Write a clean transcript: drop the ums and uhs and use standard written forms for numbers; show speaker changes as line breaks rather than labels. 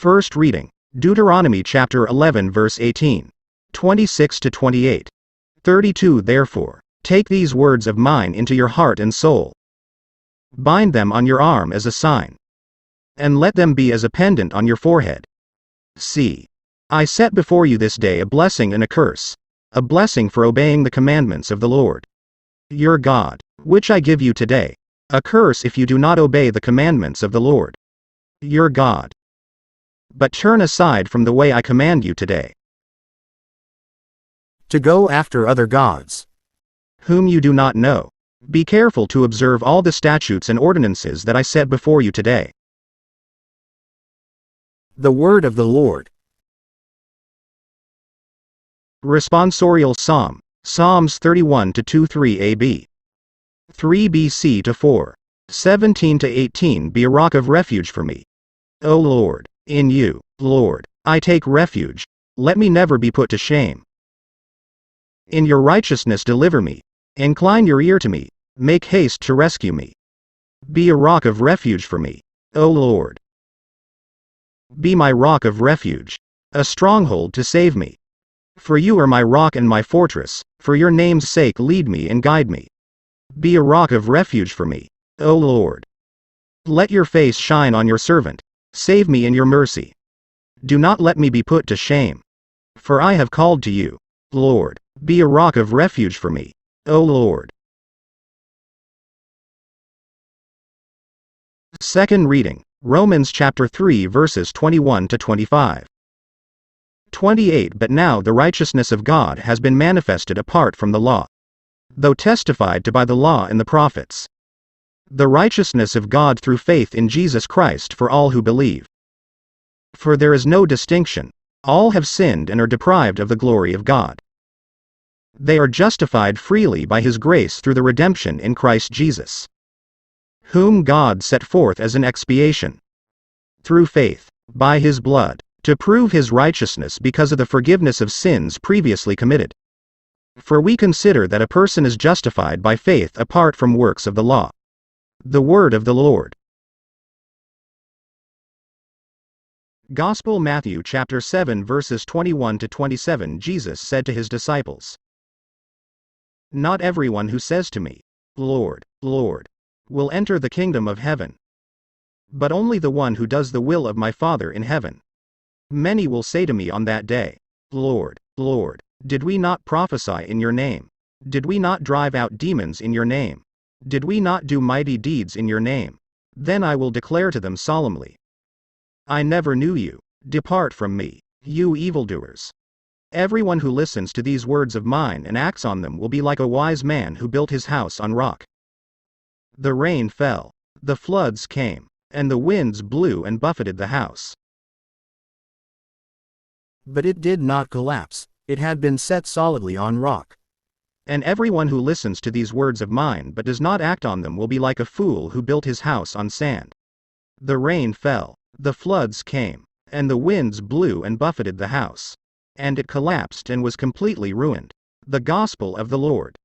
First reading, Deuteronomy chapter 11 verse 18, 26 to 28. 32 Therefore, take these words of mine into your heart and soul. Bind them on your arm as a sign, and let them be as a pendant on your forehead. See, I set before you this day a blessing and a curse, a blessing for obeying the commandments of the Lord your God, which I give you today, a curse if you do not obey the commandments of the Lord your God, but turn aside from the way I command you today, to go after other gods, whom you do not know. Be careful to observe all the statutes and ordinances that I set before you today. The word of the Lord. Responsorial Psalm, Psalms 31 to 2-3 AB. 3 BC to 4. 17 to 18 Be a rock of refuge for me, O Lord, in you, Lord, I take refuge, let me never be put to shame. In your righteousness deliver me, incline your ear to me, make haste to rescue me. Be a rock of refuge for me, O Lord. Be my rock of refuge, a stronghold to save me. For you are my rock and my fortress, for your name's sake lead me and guide me. Be a rock of refuge for me, O Lord. Let your face shine on your servant, save me in your mercy. Do not let me be put to shame, for I have called to you, Lord. Be a rock of refuge for me, O Lord. Second reading, Romans chapter 3 verses 21 to 25. 28 But now the righteousness of God has been manifested apart from the law, though testified to by the law and the prophets. The righteousness of God through faith in Jesus Christ for all who believe. For there is no distinction, all have sinned and are deprived of the glory of God. They are justified freely by His grace through the redemption in Christ Jesus, whom God set forth as an expiation, through faith, by His blood, to prove His righteousness because of the forgiveness of sins previously committed. For we consider that a person is justified by faith apart from works of the law. The word of the Lord. Gospel Matthew chapter 7 verses 21 to 27 Jesus said to His disciples, Not everyone who says to me, Lord, Lord, will enter the kingdom of heaven, but only the one who does the will of my Father in heaven. Many will say to me on that day, Lord, Lord, did we not prophesy in your name? Did we not drive out demons in your name? Did we not do mighty deeds in your name? Then I will declare to them solemnly, I never knew you. Depart from me, you evildoers. Everyone who listens to these words of mine and acts on them will be like a wise man who built his house on rock. The rain fell, the floods came, and the winds blew and buffeted the house. But it did not collapse, it had been set solidly on rock. And everyone who listens to these words of mine but does not act on them will be like a fool who built his house on sand. The rain fell, the floods came, and the winds blew and buffeted the house, and it collapsed and was completely ruined. The Gospel of the Lord.